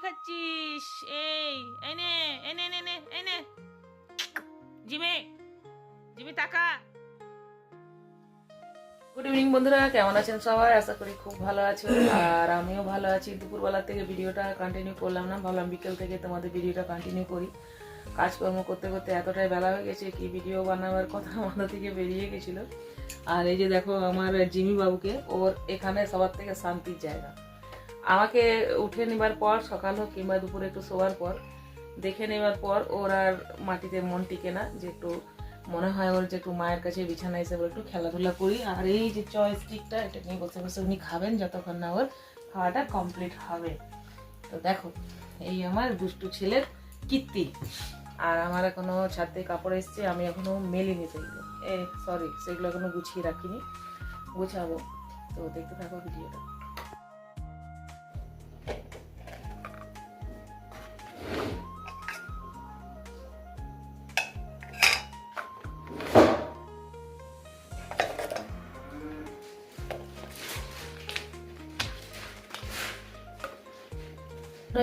খাচ্ছিস? এই এনে এনে এনে এনে এনে জিমে জিমি টাকা। গুড ইভিনিং বন্ধুরা, কেমন আছেন সবাই? আশা করি খুব ভালো আছো, আর আমিও ভালো আছি। দুপুরবেলা থেকে ভিডিওটা কন্টিনিউ করলাম না, ভাবলাম বিকেল থেকে তোমাদের ভিডিওটা কন্টিনিউ করি। কাজকর্ম করতে করতে এতটাই বেলা হয়ে গেছে কি ভিডিও বানাবার কথা মাথা থেকে বেরিয়ে গেছিলো। আর এই যে দেখো আমার জিমি বাবুকে, ওর এখানে সবার থেকে শান্তির জায়গা। আমাকে উঠে নেবার পর, সকাল হোক কিংবা দুপুরে একটু শোয়ার পর, দেখে নেবার পর ওর আর মাটিতে মন টিকে না, যে একটু মনে হয় ওর যে একটু মায়ের কাছে বিছানা হিসেবে একটু খেলাধুলা করি। আর এই যে জয়স্টিকটা, এটা নিয়ে বসে বসে উনি খাবেন যতক্ষণ না ওর খাওয়াটা কমপ্লিট হবে। তো দেখো এই আমার দুষ্টু ছেলের কীর্তি। আর আমার এখনো ছাদে কাপড় এসছে, আমি এখনো মেলিনি সেগুলো, সেগুলো এখনো গুছিয়ে রাখিনি, গুছাবো। তো দেখতে থাকো ভিডিওটা।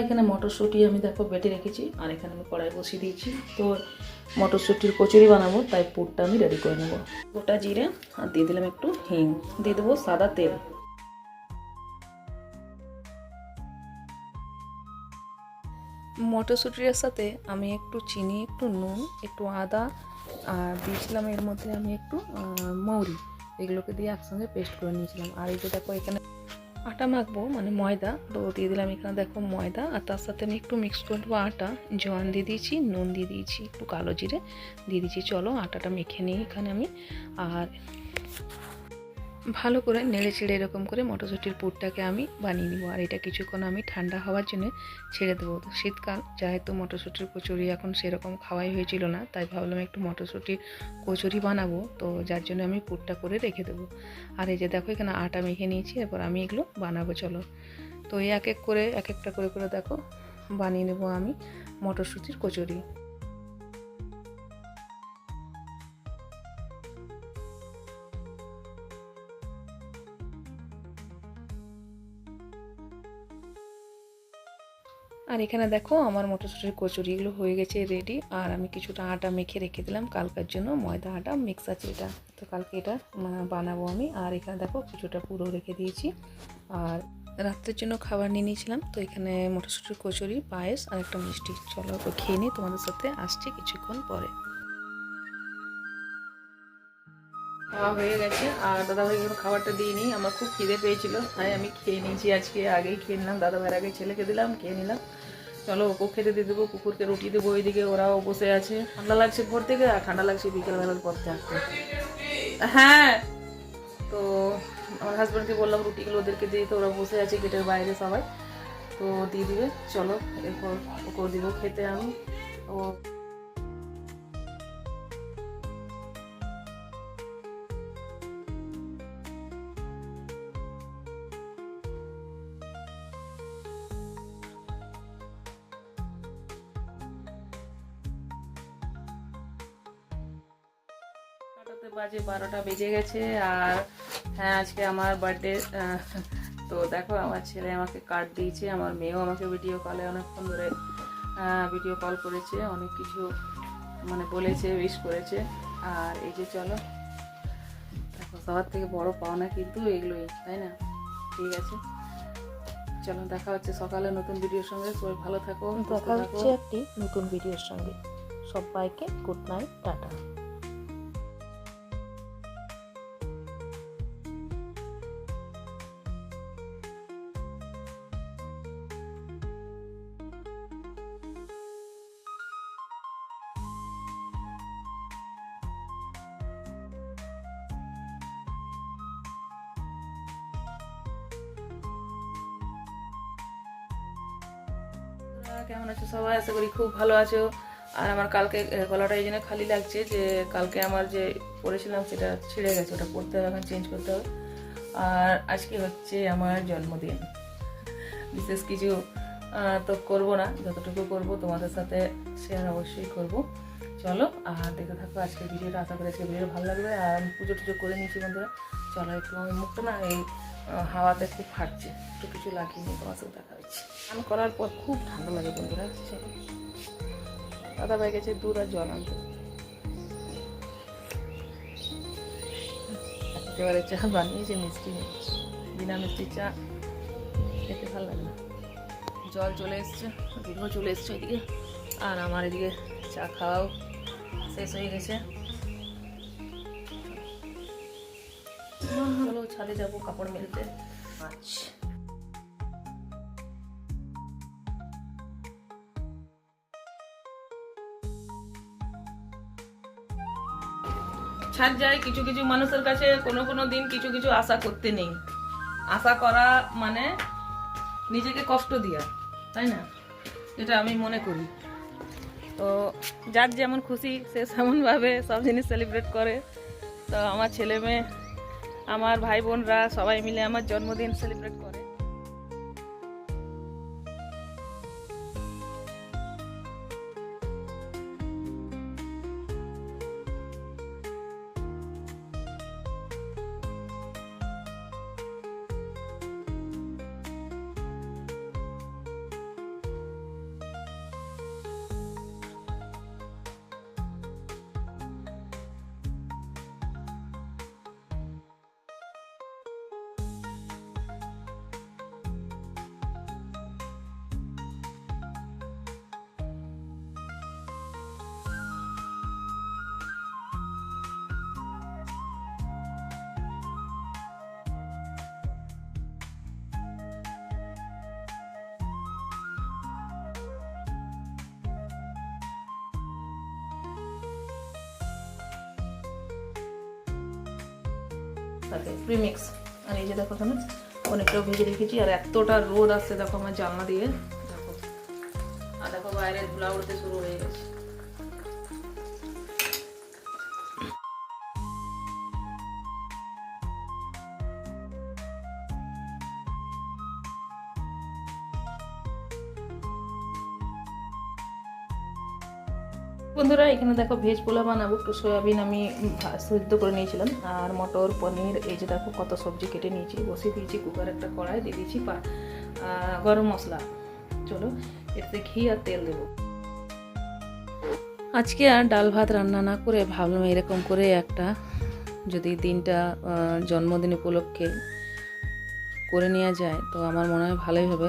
এখানে মটরশুঁটি আমি দেখো বেটে রেখেছি, আর এখানে আমি কড়াই বসিয়ে দিয়েছি। তো মটরশুঁটির কচুরি বানাবো, তাই পুরটা আমি রেডি করে নেবো। গোটা জিরে আর দিয়ে দিলাম একটু হিং, দিয়ে দেবো সাদা তেল। মটরশুঁটির সাথে আমি একটু চিনি, একটু নুন, একটু আদা, আর দিয়েছিলাম এর মধ্যে আমি একটু মৌরি, এগুলোকে দিয়ে একসঙ্গে পেস্ট করে নিয়েছিলাম। আর এই যে দেখো এখানে আটা মাখবো, মানে ময়দা, তো দিয়ে দিলাম এখানে দেখো ময়দা, আর তার সাথে আমি একটু মিক্স করে দেবো আটা, জোয়ান দিয়ে দিয়েছি, নুন দিয়ে দিয়েছি, একটু কালো জিরে দিয়ে দিয়েছি। চলো আটাটা মেখে নিই এখানে আমি, আর ভালো করে নেড়ে চেড়ে এরকম করে মটরশুঁটির পুরটাকে আমি বানিয়ে নিব। আর এটা কিছুক্ষণ আমি ঠান্ডা হওয়ার জন্য ছেড়ে দেবো। তো শীতকাল, যেহেতু মটরশুঁটির কচুরি এখন সেরকম খাওয়াই হয়েছিল না, তাই ভাবলাম একটু মটরশুঁটির কচুরি বানাবো, তো যার জন্য আমি পুরটা করে রেখে দেবো। আর এই যে দেখো এখানে আটা মেখে নিয়েছি, এরপর আমি এগুলো বানাবো। চলো, তো এক এক করে এক একটা করে করে দেখো বানিয়ে নেবো আমি মটরশুঁটির কচুরি। আর এখানে দেখো আমার মটরশুঁটির কচুরিগুলো হয়ে গেছে রেডি। আর আমি কিছুটা আটা মেখে রেখে দিলাম কালকের জন্য, ময়দা আটা মিক্স আছে এটা, তো কালকে এটা বানাবো আমি। আর এখানে দেখো কিছুটা পুরো রেখে দিয়েছি। আর রাত্রের জন্য খাবার নিয়ে নিয়েছিলাম, তো এখানে মটরশুঁটির কচুরি, পায়েস আর একটা মিষ্টি। চলো তো খেয়ে নিই, তোমাদের সাথে আসছি কিছুক্ষণ পরে। খাওয়া হয়ে গেছে, আর দাদাভাই কোনো খাবারটা দিইনি, আমার খুব খিদে পেয়েছিল, তাই আমি খেয়ে নিয়েছি। আজকে আগেই খেয়ে নিলাম, দাদাভাইয়ের আগে ছেলেকে দিলাম, খেয়ে নিলাম। চলো ওকে খেতে দিয়ে দেবো, কুকুরকে রুটি দেবো, ওইদিকে ওরাও বসে আছে। ঠান্ডা লাগছে ভোর থেকে, আর ঠান্ডা লাগছে বিকেলবেলার পর থাকতে। হ্যাঁ, তো আমার হাজব্যান্ডকে বললাম রুটিগুলো ওদেরকে দিয়ে, তো ওরা বসে আছে গেটের বাইরে সবাই, তো দিয়ে দিবে। চলো এরপর ওকেও দিব খেতে আমি। ও বাজে 12টা বেজে গেছে। আর হ্যাঁ, আজকে আমার বার্থডে। তো দেখো আমার ছেলে আমাকে কার্ড দিয়েছে, আমার মেয়েও আমাকে ভিডিও কলে অনেকক্ষণ ধরে ভিডিও কল করেছে, অনেক কিছু মানে বলেছে, উইশ করেছে। আর এই যে চলো দেখো, সবার থেকে বড় পাওনা কিন্তু এগুলোই, তাই না? ঠিক আছে, চলো দেখা হচ্ছে সকালে নতুন ভিডিওর সঙ্গে। সবাই ভালো থাকো, দেখা হচ্ছে একটি নতুন ভিডিওর সঙ্গে। সবাইকে গুড নাইট, টাটা। কেমন আছো সবাই? আশা করি খুব ভালো আছো। আর আমার কালকে গলাটা এই জন্য খালি লাগছে, যে কালকে আমার যে পরেছিলাম সেটা ছিঁড়ে গেছে, ওটা পরতে হবে, এখন চেঞ্জ করতে হবে। আর আজকে হচ্ছে আমার জন্মদিন। বিশেষ কিছু তো করবো না, যতটুকু করবো তোমাদের সাথে শেয়ার অবশ্যই করব। চলো আর দেখতে থাকো আজকের ভিডিওটা। আশা করি আজকের ভিডিও ভালো লাগবে। আর আমি পুজো টুজো করে নিয়েছি বন্ধুরা, চলো একটু আমি মুখটা না এই হাওয়াতে খুব ফাটছে, একটু কিছু লাগিয়ে নিয়ে তোমার সাথে দেখা হচ্ছে। স্নান করার পর খুব ঠান্ডা লাগে বন্ধুরা। দাদা ভাই গেছে দুধ আর জল আনতে। একেবারে চা বানিয়েছে মিষ্টি নেই, বিনা মিষ্টির চা খেতে ভালো লাগে না। জল চলে এসছে, দুধও চলে এসছে এদিকে, আর আমার এদিকে চা খাওয়াও শেষ হয়ে গেছে। চলো ছাদে যাবো কাপড় মেলতে। আচ্ছা ছাড় যায়, কিছু কিছু মানুষের কাছে কোনো দিন কিছু কিছু আশা করতে নেই। আশা করা মানে নিজেকে কষ্ট দেওয়া, তাই না? এটা আমি মনে করি। তো যার যেমন খুশি সে তেমনভাবে সব জিনিস সেলিব্রেট করে। তো আমার ছেলে মেয়ে, আমার ভাই বোনরা সবাই মিলে আমার জন্মদিন সেলিব্রেট করে। প্রিমিক্স আর এই যে দেখো এখানে অনেকটাও ভেজে রেখেছি, আর এতটা রোদ আসছে দেখো আমার জানলা দিয়ে, দেখো। আর দেখো বাইরে ধুলা উড়তে শুরু হয়ে গেছে। বন্ধুরা এখানে দেখো ভেজ পোলাও বানাবো। একটু সয়াবিন আমি সিদ্ধ করে নিয়েছিলাম, আর মটর পনির, এই যে দেখো কত সবজি কেটে নিয়েছি, বসিয়ে দিয়েছি কুকার একটা কড়াই, দিয়ে দিয়েছি গরম মশলা। চলো এতে ঘি আর তেল দেবো। আজকে আর ডাল ভাত রান্না না করে ভাবলাম এরকম করে একটা যদি দিনটা জন্মদিন উপলক্ষে করে নেওয়া যায় তো আমার মনে হয় ভালোই হবে।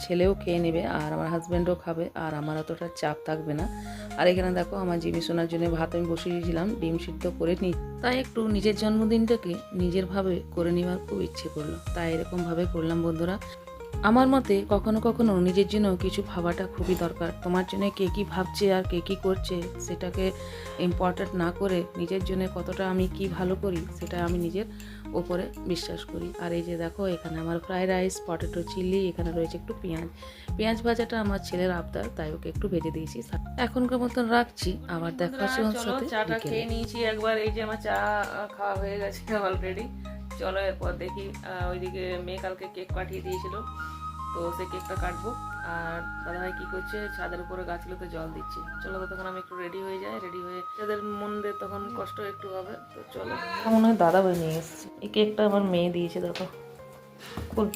ছেলেও খেয়ে নেবে, আর আমার হাজব্যান্ডও খাবে, আর আমার অতটা চাপ থাকবে না। আর এখানে দেখো আমার জিমি শোনার জন্য ভাত আমি বসিয়ে দিয়েছিলাম, ডিম সিদ্ধ করে নিই। তাই একটু নিজের জন্মদিনটাকে নিজের ভাবে করে নেওয়ার খুব ইচ্ছে করলো, তাই এরকমভাবে করলাম বন্ধুরা। আমার মতে কখনো কখনো নিজের জন্য কিছু ভাবাটা খুবই দরকার। তোমার জন্য কে কী ভাবছে আর কে কী করছে সেটাকে ইম্পর্ট্যান্ট না করে নিজের জন্য কতটা আমি কি ভালো করি সেটা আমি নিজের ওপরে বিশ্বাস করি। আর এই যে দেখো এখানে আমার ফ্রাইড রাইস, পটেটো চিলি, এখানে রয়েছে একটু পেঁয়াজ ভাজাটা আমার ছেলের আবদার, তাই ওকে একটু ভেজে দিয়েছি। এখনকার মতন রাখছি, আবার দেখা হচ্ছে ওর সাথে। চাটা খেয়ে নিয়েছি একবার, এই যে আমার চা খাওয়া হয়ে গেছে অলরেডি। চলো এরপর দেখি, ওইদিকে মেয়ে কালকে কেক পাঠিয়ে দিয়েছিল, তো সে কেকটা কাটবো। আর দাদাভাই কি করছে, ছাদের উপরে গাছগুলোতে জল দিচ্ছে। চলো তখন আমি একটু রেডি হয়ে যাই, রেডি হয়ে তাদের মনে তখন কষ্ট একটু হবে। তো চলো, মনে হয় দাদাভাই নিয়ে এসছে এই কেকটা, আমার মেয়ে দিয়েছে, দেখো খুল।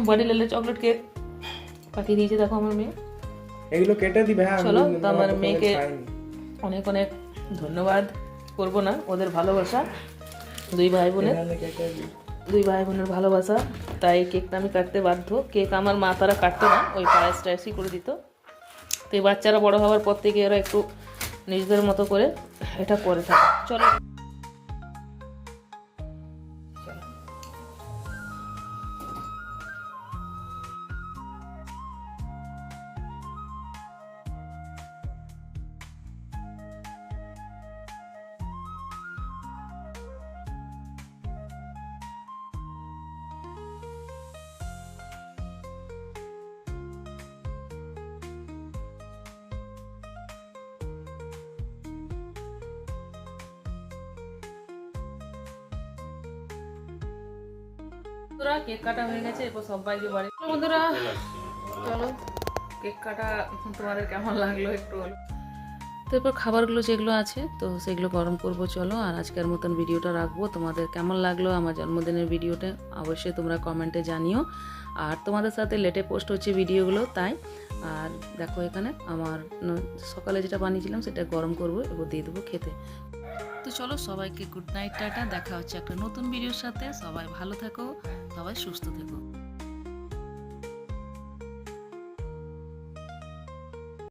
বডি লেলে চকলেট কেক পাঠিয়ে দিয়েছে দেখো আমার মেয়ে। এগুলো কেটে দিবে। হ্যাঁ চলো, তো আমার মেয়েকে অনেক অনেক ধন্যবাদ করবো না, ওদের ভালোবাসা, দুই ভাই বোনের ভালোবাসা, তাই কেকটা আমি কাটতে বাধ্য। কেক আমার মা তারা কাটতো না, ওই পায়েস টায়েসই করে দিত। তো এই বাচ্চারা বড় হওয়ার পর থেকে এরা একটু নিজেদের মতো করে এটা করে থাকে। চলো বন্ধুরা কেক কাটা হয়ে গেছে, এরপর সবাইকে বাড়ি বন্ধুরা চলো কেক কাটা তোমাদের কেমন লাগলো একটু বলো। তো এরপর খাবারগুলো যেগুলো আছে তো সেগুলো গরম করব চলো। আর আজকের মতন ভিডিওটা রাখবো। তোমাদের কেমন লাগলো আমার জন্মদিনের ভিডিওটা অবশ্যই তোমরা কমেন্টে জানিও। আর তোমাদের সাথে লেটে পোস্ট হচ্ছে ভিডিওগুলো তাই। আর দেখো এখানে আমার সকালে যেটা বানিয়েছিলাম সেটা গরম করবো, এবার দিয়ে দেবো খেতে। তো চলো সবাইকে গুড নাইট, টাটা, দেখা হচ্ছে একটা নতুন ভিডিওর সাথে। সবাই ভালো থেকো, সবাই সুস্থ থেকো।